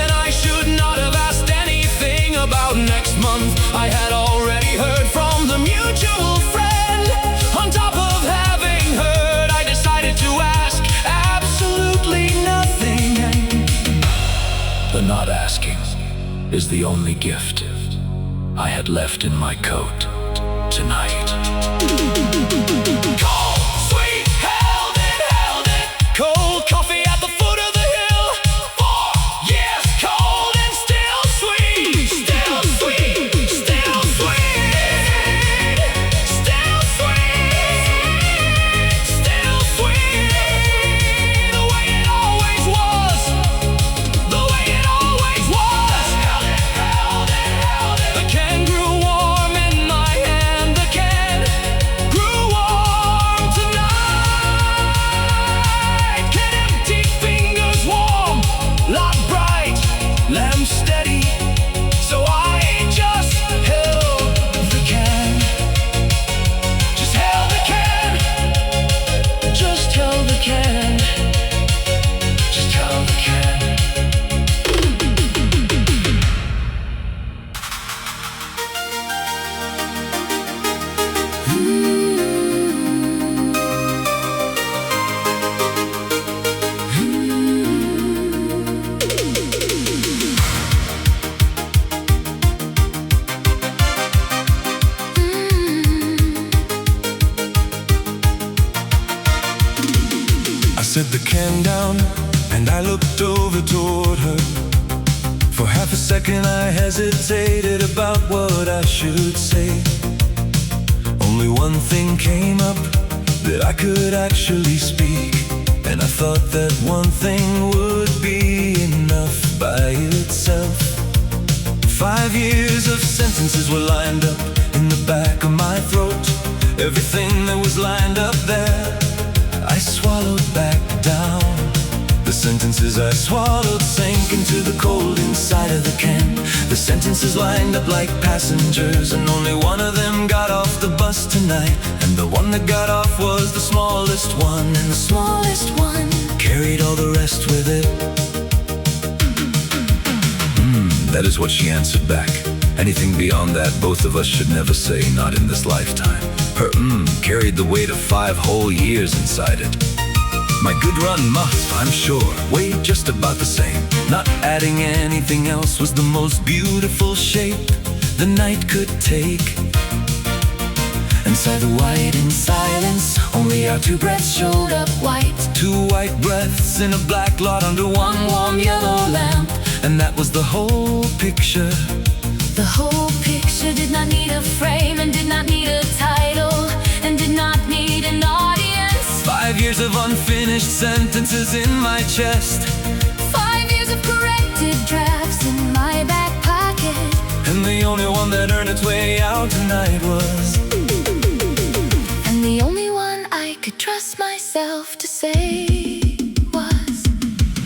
and I should not have asked anything about next month. I had already heard from the mutual friend. On top of having heard, I decided to ask absolutely nothing. The not asking is the only gift I had left in my coat tonight. Cold, sweet, held it. Cold coffee at the foot of the hill. 4 years cold and still sweet, still sweet, still sweet, still sweet, still sweet. The way it always was, the way it always was. Held it. The can grew warm in my hand. The can grew warm tonight. Can empty fingers warm, lock bright, lamp steady. So I just held the can. Just held the can. Just held the can. Just held the can. I set the can down and I looked over toward her. For half a second I hesitated about what I should say. Only one thing came up that I could actually speak, and I thought that one thing would be enough by itself. 5 years of sentences were lined up in the back of my throat. Everything that was lined up there I swallowed back down. The sentences I swallowed sank into the cold inside of the can. The sentences lined up like passengers, and only one of them got off the bus tonight. And the one that got off was the smallest one, and the smallest one carried all the rest with it. That is what she answered back. Anything beyond that, both of us should never say, not in this lifetime. Her carried the weight of 5 whole years inside it. My good run must, I'm sure, weigh just about the same. Not adding anything else was the most beautiful shape the night could take. Inside the white in silence, only our 2 breaths showed up white. 2 white breaths in a black lot under 1 warm yellow lamp. And that was the whole picture. The whole picture did not need a frame, and did not need a title, and did not need an audience. 5 years of unfinished sentences in my chest. 5 years of corrected drafts in my back pocket. And the only one that earned its way out tonight was, and the only one I could trust myself to say was,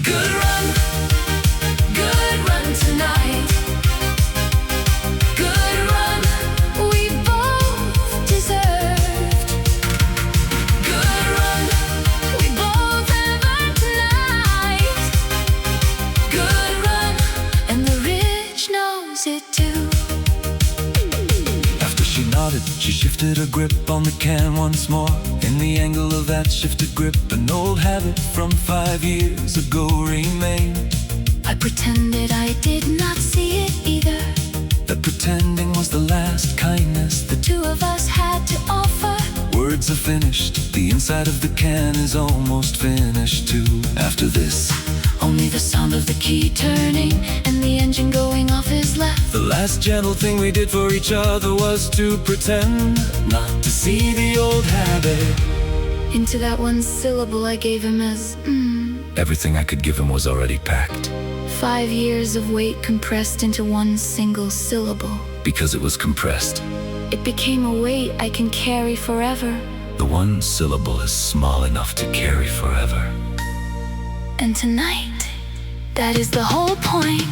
good run tonight. Good run, we both deserved. Good run, we both have earned tonight. Good run, and the rich knows it too. after she nodded, she shifted her grip on the can once more. In the angle of that shifted grip, an old habit from 5 years ago remained. I pretended I did not see it either. That pretending was the last kindness The 2 of us had to offer. words are finished. The inside of the can is almost finished too. After this, Only the sound of the key turning and the engine going off is left. the last gentle thing we did for each other was to pretend not to see the old habit. Into that 1 syllable I gave him as Everything I could give him was already packed. 5 years of weight compressed into 1 single syllable. Because it was compressed, It became a weight I can carry forever. the 1 syllable is small enough to carry forever. And tonight, that is the whole point.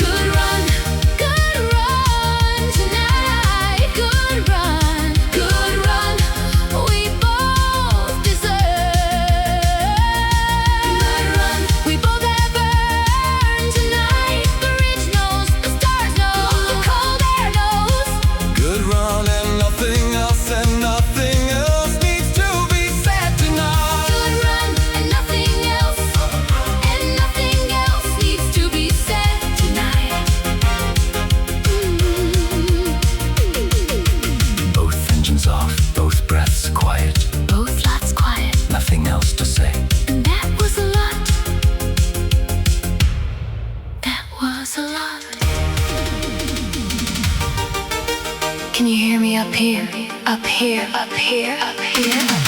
Good run tonight. Good run, we both deserve. Good run, we both have earned tonight. The rich knows, the stars know, the cold air knows. Good run and nothing else needs to be said tonight. Good run and nothing else needs to be said tonight. Both engines off, both breaths quiet, Both lots quiet, nothing else to say. and that was a lot. That was a lot. Can you hear me up here? Up here, up here, up here, up here.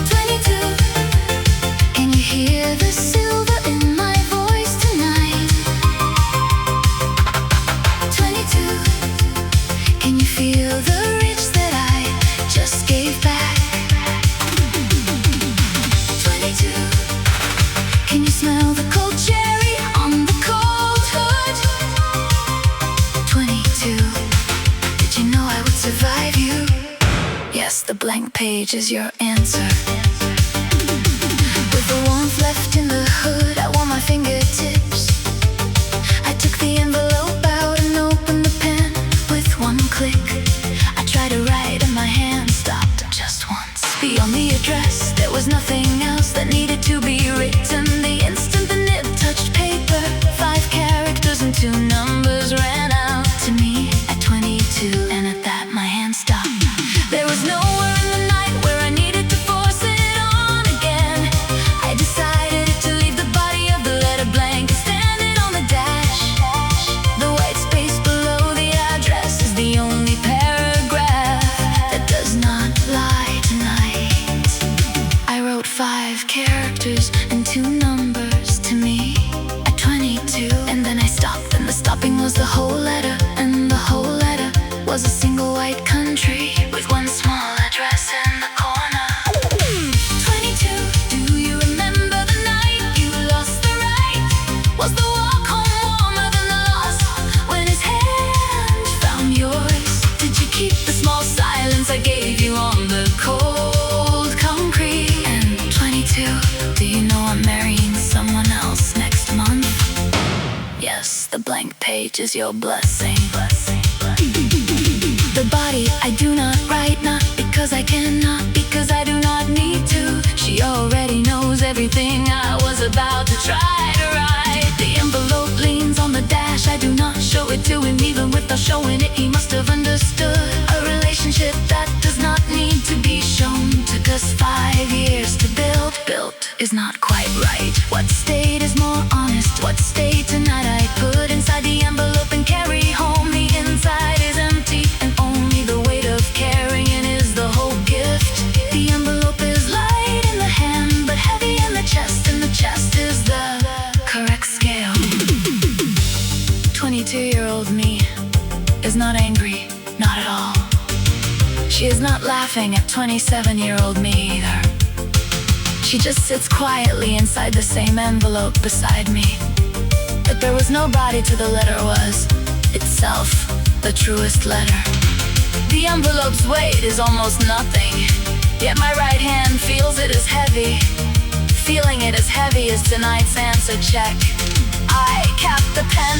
22. Can you hear the silver in my voice tonight? 22. Can you feel the rich that I just gave back? 22. Can you smell the cold cherry on the cold hood? 22. Did you know I would survive you? Yes, the blank page is your answer. With the warmth left in the hood, I warm my fingertips. I took the envelope out and opened the pen with 1 click. I tried to write and my hand stopped just once. Beyond the address, there was nothing else that needed to be written. The instant the nib touched paper, 5 characters and 2 numbers ran out to me at 22. And at that, my hand stopped. There was nowhere in the night where I needed to force it on again. I decided to leave the body of the letter blank, standing on the dash. The white space below the address is the only paragraph that does not lie tonight. I wrote 5 characters and 2 numbers to me at 22. And then I stopped, and the stopping was the whole letter. And the whole letter was a single white country with 1 small address in the corner. 22. Do you remember the night you blank page is your blessing. The body I do not write, not because I cannot, because I do not need to. She already knows everything I was about to try to write. The envelope leans on the dash, I do not show it to him. Even without showing it, he must have understood. A relationship that does not need to be shown took us 5 years to build. Built is not quite right. What state is more honest? What state tonight I put inside the envelope and carry home? The inside is empty and only the weight of carrying it is the whole gift. The envelope is light in the hand but heavy in the chest, and the chest is the correct scale. 22-year-old me is not angry, not at all. She is not laughing at 27-year-old me either. She just sits quietly inside the same envelope beside me. But there was no body to the letter, was itself the truest letter. The envelope's weight is almost nothing, yet my right hand feels it as heavy. Feeling it as heavy as tonight's answer check. I capped the pen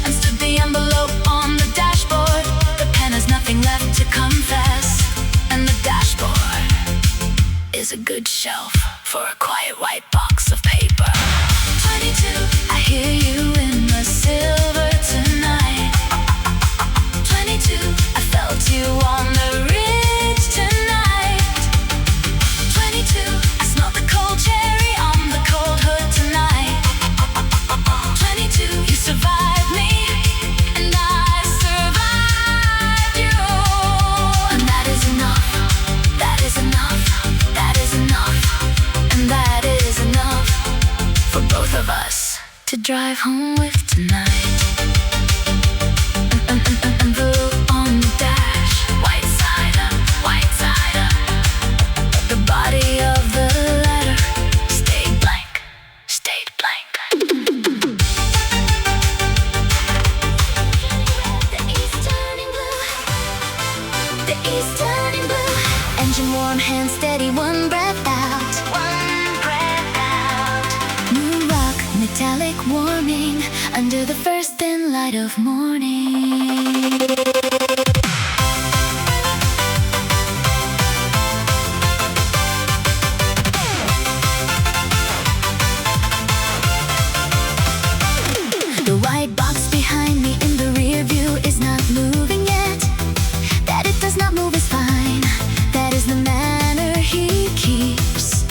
and stood the envelope on the dashboard. The pen has nothing left to confess, and the dashboard is a good shelf for a quiet white box of paper. 22, I hear you in the silver tonight. 22, I felt you on the ridge tonight. 22, I smelled the cold cherry on the cold hood tonight. 22, you survived me, and I survived you. And that is enough, that is enough, that is enough, and that is enough for both of us to drive home with tonight. Envelope on the dash, white side up, white side up. The body of the letter stayed blank, stayed blank. The east turning blue, the east turning blue. Engine warm, hand steady, one breath out, one breath out. Moon rock, metallic warming under the first thin light of morning. The white box behind me in the rear view is not moving yet. That it does not move is fine. That is the manner he keeps.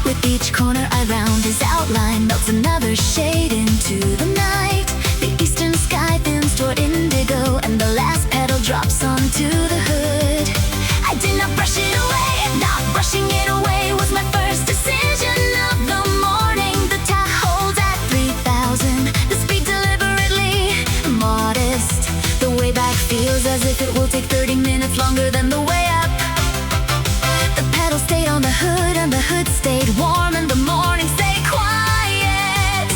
With each corner I round, his outline melts another shade into the night. The eastern sky thins toward indigo, and the last petal drops onto the hood. I did not brush it away. Not brushing it away was my first decision of the morning. The tach holds at 3,000. The speed deliberately modest. The way back feels as if it will take 30 minutes longer than the way up. The pedal stayed on the hood, and the hood stayed warm, and the morning stayed quiet.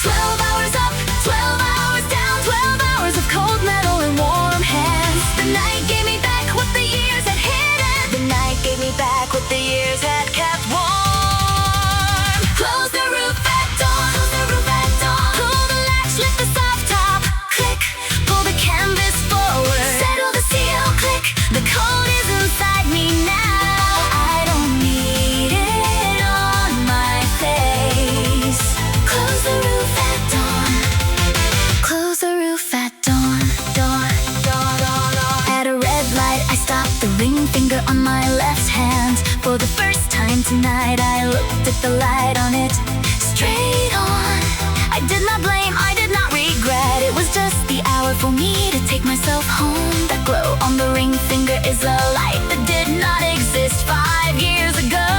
12 hours up, 12 hours down, 12 hours of cold metal and warm hands. The night gave me back what the years had hidden. The night gave me back what the years had kept warm. Close the roof at dawn, close the roof at dawn. Pull the latch, lift the soft top. Click, pull the canvas forward. Settle the seal, click. The cold is inside me now. I don't need it on my face. Close the roof at dawn. Close the roof at dawn. Dawn, dawn, dawn, dawn. At a red light, I stopped the ring finger on my left hand. For the first time tonight, I looked at the light on it. Straight on. I did not blame, I did not regret. It was just the hour for me to take myself home. That glow on the ring finger is a light that did not exist 5 years ago.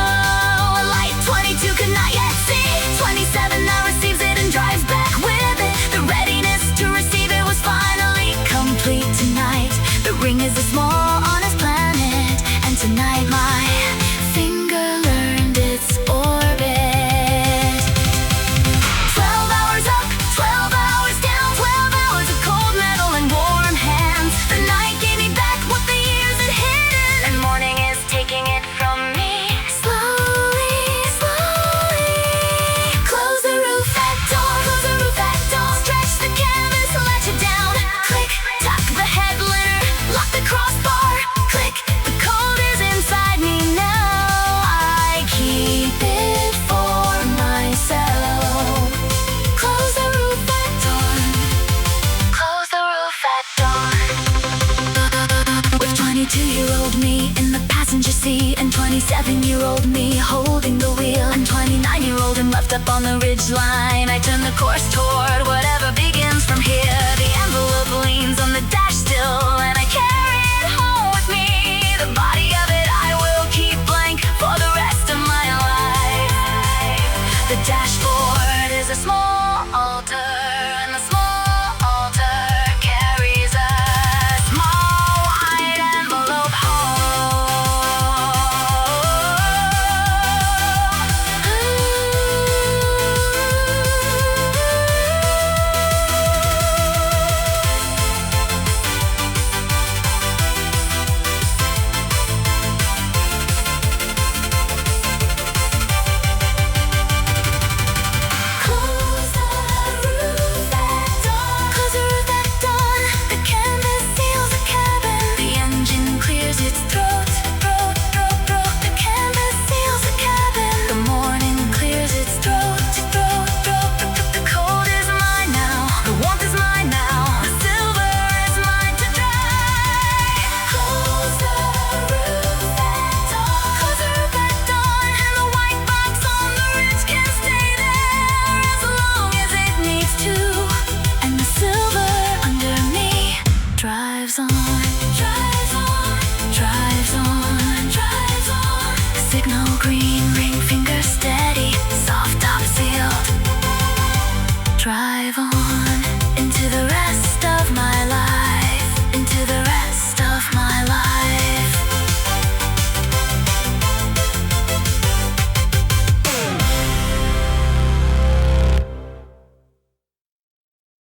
A light 22 could not yet see. 27 now receives it and drives back with it. The readiness to receive it was finally complete tonight. The ring is the small honest planet, and tonight my finger learned its orbit. 12 hours up, 12 hours down, 12 hours of cold metal and warm hands. The night gave me back what the years had hidden. 27-year-old me holding the wheel, and 29-year-old him left up on the ridge line. I turn the course toward whatever begins from here. The envelope leans on the dash still, and I carry it home with me. The body of it I will keep blank for the rest of my life. The dashboard is a small altar, and the small altar carries a small white envelope home. Close the roof at dawn. The canvas seals the cabin. The engine clears its throat. The canvas seals the cabin. The morning clears its throat. The cold is mine now. The warmth is mine now. The silver is mine to dry. Close the roof at dawn. Close the roof at dawn. And the white box on the ridge can stay there as long as it needs to. And the silver under me drives on, drives on, drives on, drives on. Signal green, ring finger steady, soft top sealed. Drive on.